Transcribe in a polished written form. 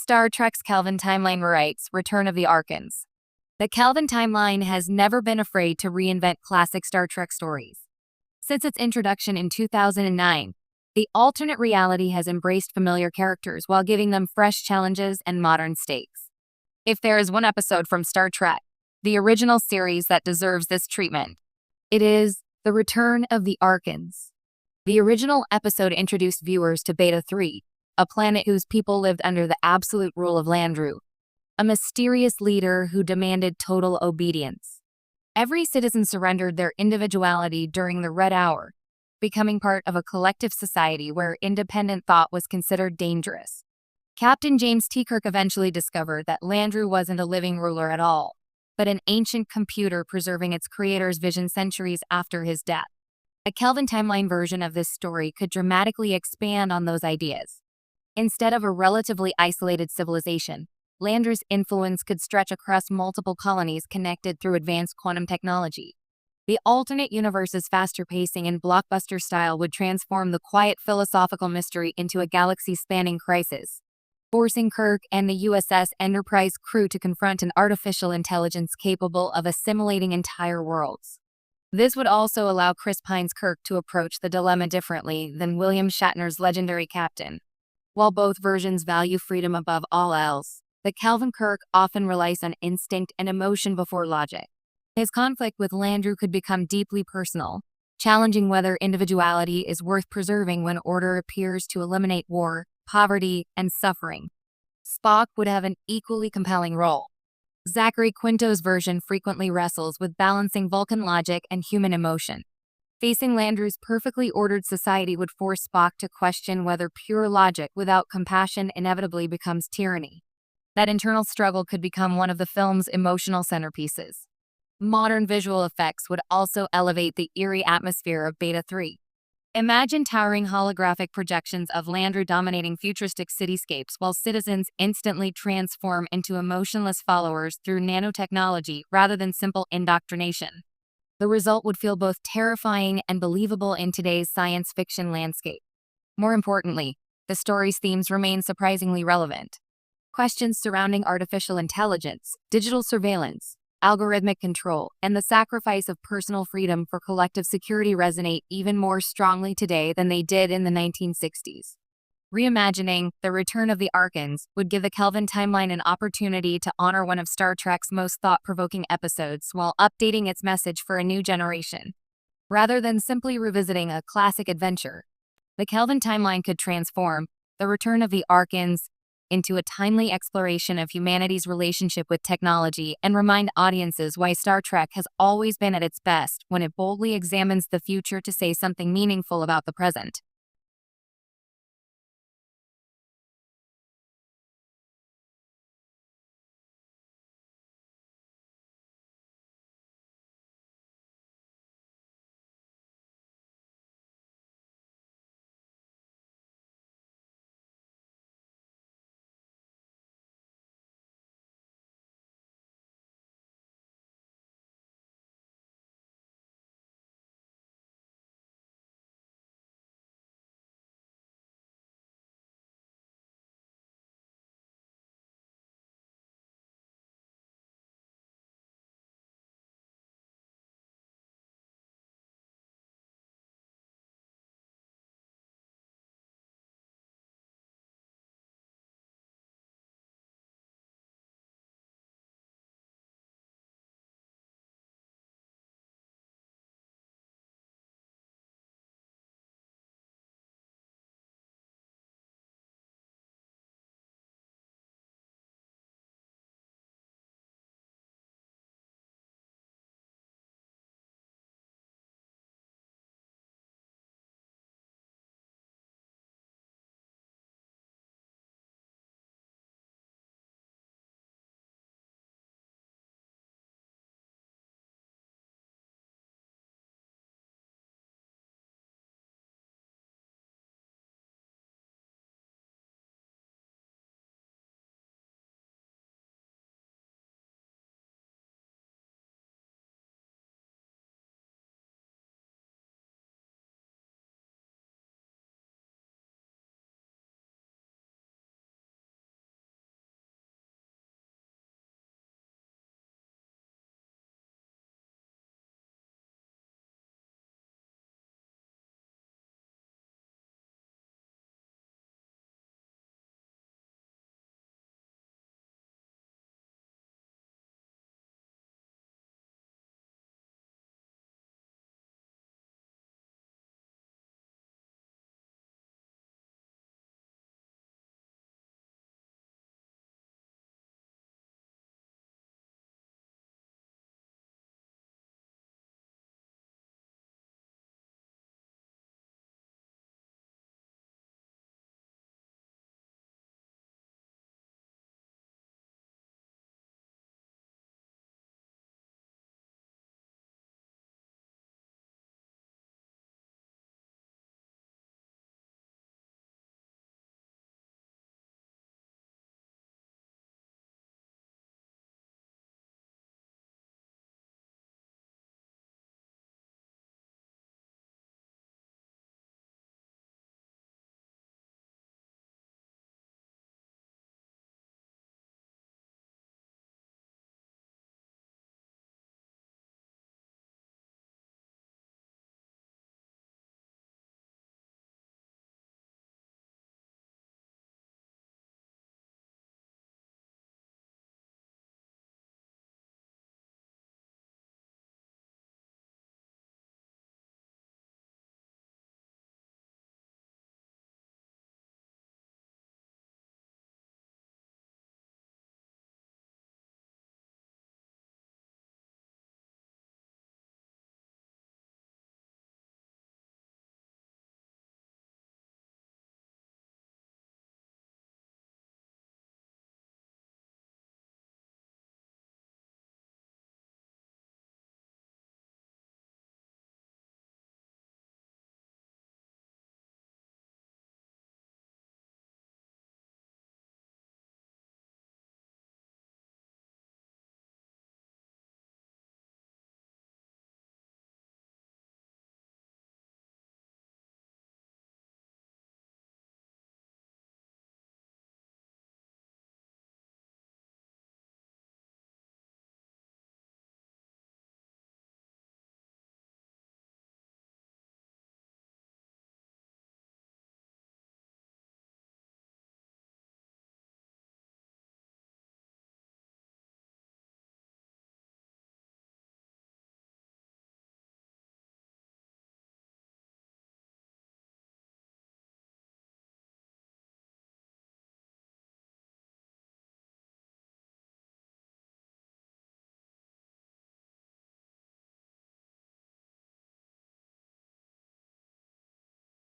Star Trek's Kelvin timeline writes, Return of the Archons. The Kelvin timeline has never been afraid to reinvent classic Star Trek stories. Since its introduction in 2009, the alternate reality has embraced familiar characters while giving them fresh challenges and modern stakes. If there is one episode from Star Trek, the original series that deserves this treatment, it is The Return of the Archons. The original episode introduced viewers to Beta 3, a planet whose people lived under the absolute rule of Landru, a mysterious leader who demanded total obedience. Every citizen surrendered their individuality during the Red Hour, becoming part of a collective society where independent thought was considered dangerous. Captain James T. Kirk eventually discovered that Landru wasn't a living ruler at all, but an ancient computer preserving its creator's vision centuries after his death. A Kelvin timeline version of this story could dramatically expand on those ideas. Instead of a relatively isolated civilization, Landru's influence could stretch across multiple colonies connected through advanced quantum technology. The alternate universe's faster pacing and blockbuster style would transform the quiet philosophical mystery into a galaxy-spanning crisis, forcing Kirk and the USS Enterprise crew to confront an artificial intelligence capable of assimilating entire worlds. This would also allow Chris Pine's Kirk to approach the dilemma differently than William Shatner's legendary captain. While both versions value freedom above all else, the Kelvin Kirk often relies on instinct and emotion before logic. His conflict with Landru could become deeply personal, challenging whether individuality is worth preserving when order appears to eliminate war, poverty, and suffering. Spock would have an equally compelling role. Zachary Quinto's version frequently wrestles with balancing Vulcan logic and human emotion. Facing Landru's perfectly ordered society would force Spock to question whether pure logic without compassion inevitably becomes tyranny. That internal struggle could become one of the film's emotional centerpieces. Modern visual effects would also elevate the eerie atmosphere of Beta 3. Imagine towering holographic projections of Landru dominating futuristic cityscapes while citizens instantly transform into emotionless followers through nanotechnology rather than simple indoctrination. The result would feel both terrifying and believable in today's science fiction landscape. More importantly, the story's themes remain surprisingly relevant. Questions surrounding artificial intelligence, digital surveillance, algorithmic control, and the sacrifice of personal freedom for collective security resonate even more strongly today than they did in the 1960s. Reimagining The Return of the Archons would give the Kelvin timeline an opportunity to honor one of Star Trek's most thought-provoking episodes while updating its message for a new generation. Rather than simply revisiting a classic adventure, the Kelvin timeline could transform The Return of the Archons into a timely exploration of humanity's relationship with technology and remind audiences why Star Trek has always been at its best when it boldly examines the future to say something meaningful about the present.